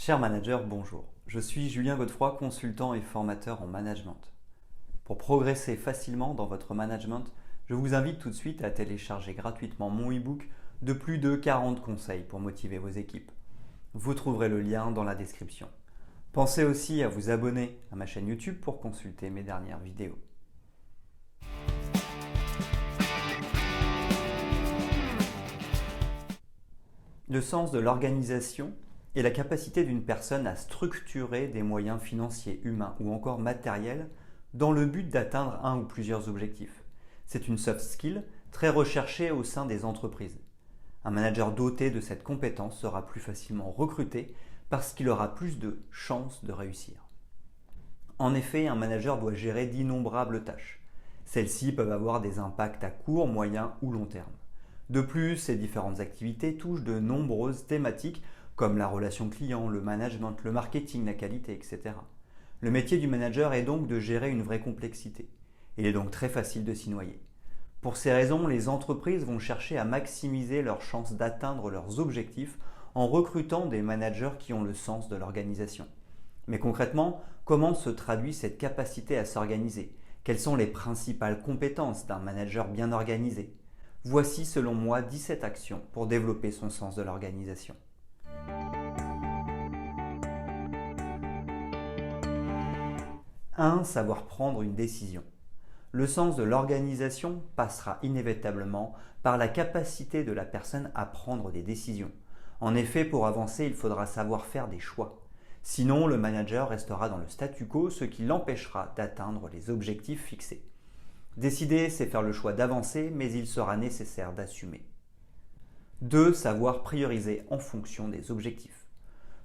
Cher manager, bonjour. Je suis Julien Godefroy, consultant et formateur en management. Pour progresser facilement dans votre management, je vous invite tout de suite à télécharger gratuitement mon e-book de plus de 40 conseils pour motiver vos équipes. Vous trouverez le lien dans la description. Pensez aussi à vous abonner à ma chaîne YouTube pour consulter mes dernières vidéos. Le sens de l'organisation est la capacité d'une personne à structurer des moyens financiers, humains ou encore matériels dans le but d'atteindre un ou plusieurs objectifs. C'est une soft skill très recherchée au sein des entreprises. Un manager doté de cette compétence sera plus facilement recruté parce qu'il aura plus de chances de réussir. En effet, un manager doit gérer d'innombrables tâches. Celles-ci peuvent avoir des impacts à court, moyen ou long terme. De plus, ces différentes activités touchent de nombreuses thématiques comme la relation client, le management, le marketing, la qualité, etc. Le métier du manager est donc de gérer une vraie complexité. Il est donc très facile de s'y noyer. Pour ces raisons, les entreprises vont chercher à maximiser leurs chances d'atteindre leurs objectifs en recrutant des managers qui ont le sens de l'organisation. Mais concrètement, comment se traduit cette capacité à s'organiser? Quelles sont les principales compétences d'un manager bien organisé? Voici selon moi 17 actions pour développer son sens de l'organisation. 1. Savoir prendre une décision. Le sens de l'organisation passera inévitablement par la capacité de la personne à prendre des décisions. En effet, pour avancer, il faudra savoir faire des choix. Sinon, le manager restera dans le statu quo, ce qui l'empêchera d'atteindre les objectifs fixés. Décider, c'est faire le choix d'avancer, mais il sera nécessaire d'assumer. 2. Savoir prioriser en fonction des objectifs.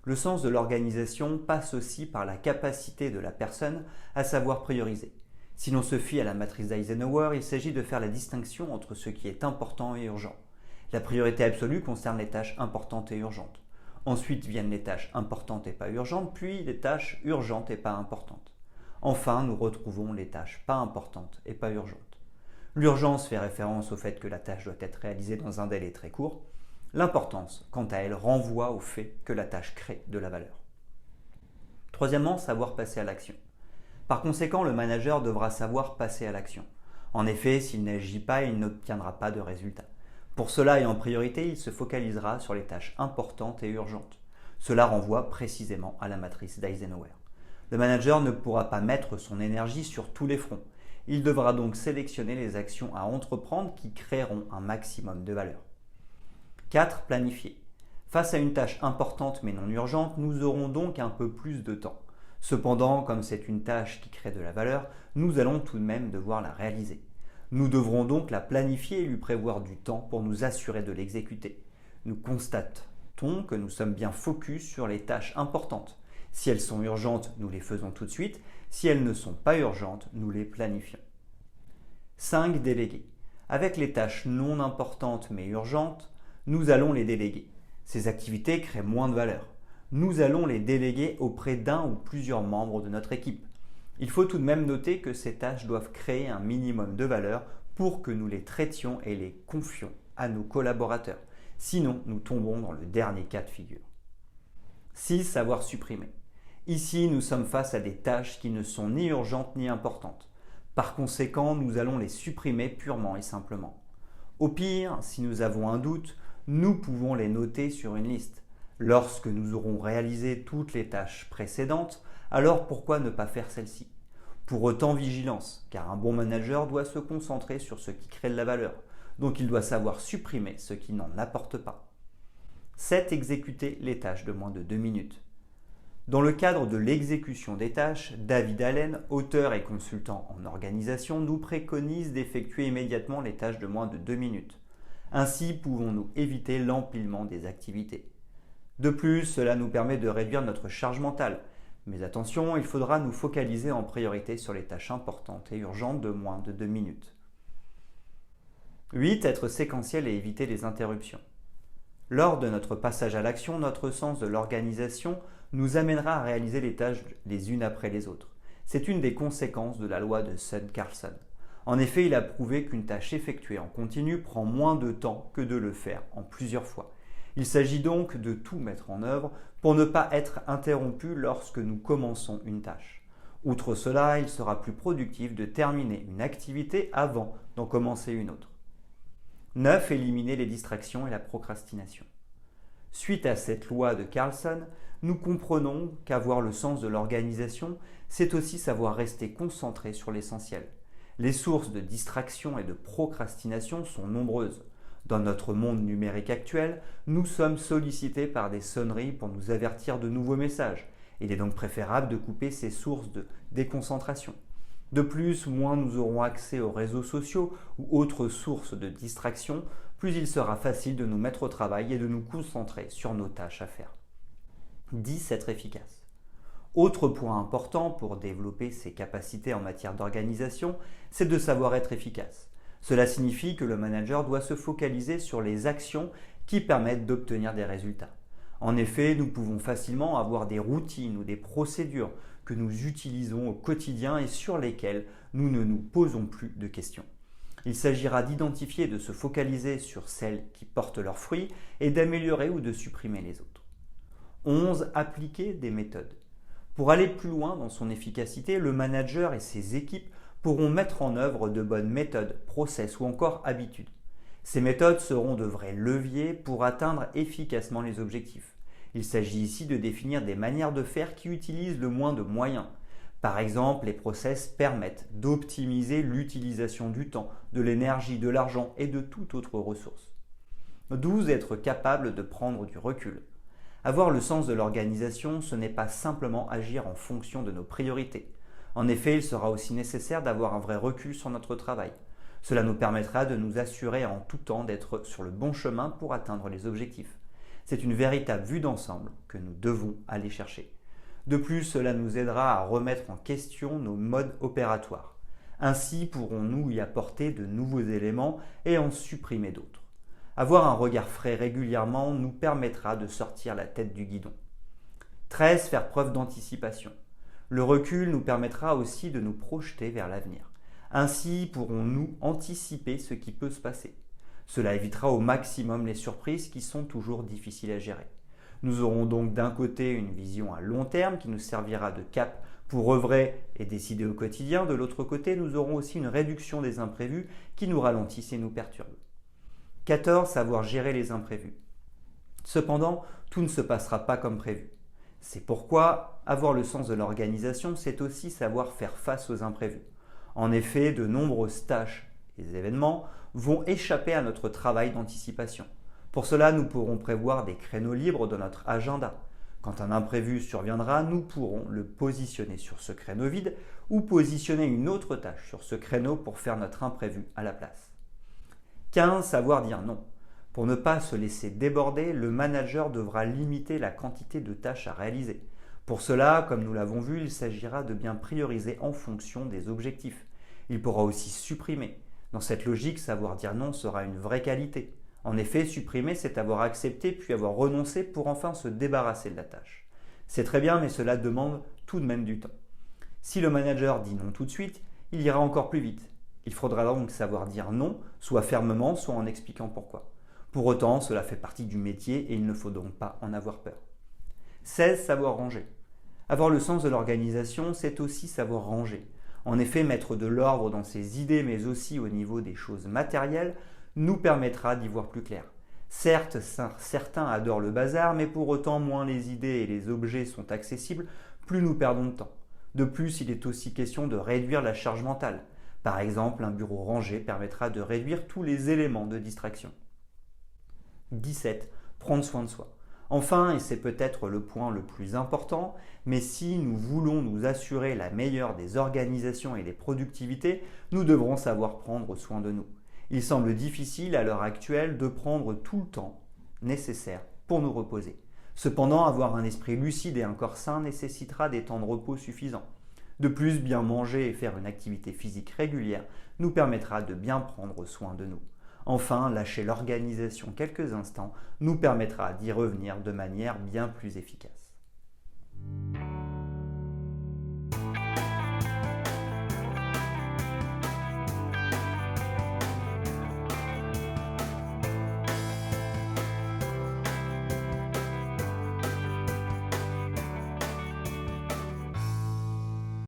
Le sens de l'organisation passe aussi par la capacité de la personne à savoir prioriser. Si l'on se fie à la matrice d'Eisenhower, il s'agit de faire la distinction entre ce qui est important et urgent. La priorité absolue concerne les tâches importantes et urgentes. Ensuite viennent les tâches importantes et pas urgentes, puis les tâches urgentes et pas importantes. Enfin, nous retrouvons les tâches pas importantes et pas urgentes. L'urgence fait référence au fait que la tâche doit être réalisée dans un délai très court. L'importance, quant à elle, renvoie au fait que la tâche crée de la valeur. Troisièmement, savoir passer à l'action. Par conséquent, le manager devra savoir passer à l'action. En effet, s'il n'agit pas, il n'obtiendra pas de résultat. Pour cela et en priorité, il se focalisera sur les tâches importantes et urgentes. Cela renvoie précisément à la matrice d'Eisenhower. Le manager ne pourra pas mettre son énergie sur tous les fronts. Il devra donc sélectionner les actions à entreprendre qui créeront un maximum de valeur. 4. Planifier. Face à une tâche importante mais non urgente, nous aurons donc un peu plus de temps. Cependant, comme c'est une tâche qui crée de la valeur, nous allons tout de même devoir la réaliser. Nous devrons donc la planifier et lui prévoir du temps pour nous assurer de l'exécuter. Nous constatons que nous sommes bien focus sur les tâches importantes. Si elles sont urgentes, nous les faisons tout de suite. Si elles ne sont pas urgentes, nous les planifions. 5. Déléguer. Avec les tâches non importantes mais urgentes, nous allons les déléguer. Ces activités créent moins de valeur. Nous allons les déléguer auprès d'un ou plusieurs membres de notre équipe. Il faut tout de même noter que ces tâches doivent créer un minimum de valeur pour que nous les traitions et les confions à nos collaborateurs. Sinon, nous tombons dans le dernier cas de figure. 6. Savoir supprimer. Ici, nous sommes face à des tâches qui ne sont ni urgentes ni importantes. Par conséquent, nous allons les supprimer purement et simplement. Au pire, si nous avons un doute, nous pouvons les noter sur une liste. Lorsque nous aurons réalisé toutes les tâches précédentes, alors pourquoi ne pas faire celle-ci? Pour autant, vigilance, car un bon manager doit se concentrer sur ce qui crée de la valeur. Donc il doit savoir supprimer ce qui n'en apporte pas. 7. Exécuter les tâches de moins de 2 minutes. Dans le cadre de l'exécution des tâches, David Allen, auteur et consultant en organisation, nous préconise d'effectuer immédiatement les tâches de moins de 2 minutes. Ainsi pouvons-nous éviter l'empilement des activités. De plus, cela nous permet de réduire notre charge mentale. Mais attention, il faudra nous focaliser en priorité sur les tâches importantes et urgentes de moins de 2 minutes. 8. Être séquentiel et éviter les interruptions. Lors de notre passage à l'action, notre sens de l'organisation nous amènera à réaliser les tâches les unes après les autres. C'est une des conséquences de la loi de Sun-Carlson. En effet, il a prouvé qu'une tâche effectuée en continu prend moins de temps que de le faire en plusieurs fois. Il s'agit donc de tout mettre en œuvre pour ne pas être interrompu lorsque nous commençons une tâche. Outre cela, il sera plus productif de terminer une activité avant d'en commencer une autre. 9. Éliminer les distractions et la procrastination. Suite à cette loi de Carlson, nous comprenons qu'avoir le sens de l'organisation, c'est aussi savoir rester concentré sur l'essentiel. Les sources de distraction et de procrastination sont nombreuses. Dans notre monde numérique actuel, nous sommes sollicités par des sonneries pour nous avertir de nouveaux messages. Il est donc préférable de couper ces sources de déconcentration. De plus, moins nous aurons accès aux réseaux sociaux ou autres sources de distraction, plus il sera facile de nous mettre au travail et de nous concentrer sur nos tâches à faire. 10. Être efficace. Autre point important pour développer ses capacités en matière d'organisation, c'est de savoir être efficace. Cela signifie que le manager doit se focaliser sur les actions qui permettent d'obtenir des résultats. En effet, nous pouvons facilement avoir des routines ou des procédures que nous utilisons au quotidien et sur lesquelles nous ne nous posons plus de questions. Il s'agira d'identifier et de se focaliser sur celles qui portent leurs fruits et d'améliorer ou de supprimer les autres. 11. Appliquer des méthodes. Pour aller plus loin dans son efficacité, le manager et ses équipes pourront mettre en œuvre de bonnes méthodes, process ou encore habitudes. Ces méthodes seront de vrais leviers pour atteindre efficacement les objectifs. Il s'agit ici de définir des manières de faire qui utilisent le moins de moyens. Par exemple, les process permettent d'optimiser l'utilisation du temps, de l'énergie, de l'argent et de toute autre ressource. 12. Être capable de prendre du recul. Avoir le sens de l'organisation, ce n'est pas simplement agir en fonction de nos priorités. En effet, il sera aussi nécessaire d'avoir un vrai recul sur notre travail. Cela nous permettra de nous assurer en tout temps d'être sur le bon chemin pour atteindre les objectifs. C'est une véritable vue d'ensemble que nous devons aller chercher. De plus, cela nous aidera à remettre en question nos modes opératoires. Ainsi pourrons-nous y apporter de nouveaux éléments et en supprimer d'autres. Avoir un regard frais régulièrement nous permettra de sortir la tête du guidon. 13. Faire preuve d'anticipation. Le recul nous permettra aussi de nous projeter vers l'avenir. Ainsi pourrons-nous anticiper ce qui peut se passer. Cela évitera au maximum les surprises qui sont toujours difficiles à gérer. Nous aurons donc d'un côté une vision à long terme qui nous servira de cap pour œuvrer et décider au quotidien. De l'autre côté, nous aurons aussi une réduction des imprévus qui nous ralentissent et nous perturbent. 14. Savoir gérer les imprévus. Cependant, tout ne se passera pas comme prévu. C'est pourquoi avoir le sens de l'organisation, c'est aussi savoir faire face aux imprévus. En effet, de nombreuses tâches et événements vont échapper à notre travail d'anticipation. Pour cela, nous pourrons prévoir des créneaux libres dans notre agenda. Quand un imprévu surviendra, nous pourrons le positionner sur ce créneau vide ou positionner une autre tâche sur ce créneau pour faire notre imprévu à la place. 15. Savoir dire non. Pour ne pas se laisser déborder, le manager devra limiter la quantité de tâches à réaliser. Pour cela, comme nous l'avons vu, il s'agira de bien prioriser en fonction des objectifs. Il pourra aussi supprimer. Dans cette logique, savoir dire non sera une vraie qualité. En effet, supprimer, c'est avoir accepté puis avoir renoncé pour enfin se débarrasser de la tâche. C'est très bien, mais cela demande tout de même du temps. Si le manager dit non tout de suite, il ira encore plus vite. Il faudra donc savoir dire non, soit fermement, soit en expliquant pourquoi. Pour autant, cela fait partie du métier et il ne faut donc pas en avoir peur. 16. Savoir ranger. Avoir le sens de l'organisation, c'est aussi savoir ranger. En effet, mettre de l'ordre dans ses idées, mais aussi au niveau des choses matérielles, nous permettra d'y voir plus clair. Certes, certains adorent le bazar, mais pour autant, moins les idées et les objets sont accessibles, plus nous perdons de temps. De plus, il est aussi question de réduire la charge mentale. Par exemple, un bureau rangé permettra de réduire tous les éléments de distraction. 17. Prendre soin de soi. Enfin, et c'est peut-être le point le plus important, mais si nous voulons nous assurer la meilleure des organisations et des productivités, nous devrons savoir prendre soin de nous. Il semble difficile à l'heure actuelle de prendre tout le temps nécessaire pour nous reposer. Cependant, avoir un esprit lucide et un corps sain nécessitera des temps de repos suffisants. De plus, bien manger et faire une activité physique régulière nous permettra de bien prendre soin de nous. Enfin, lâcher l'organisation quelques instants nous permettra d'y revenir de manière bien plus efficace.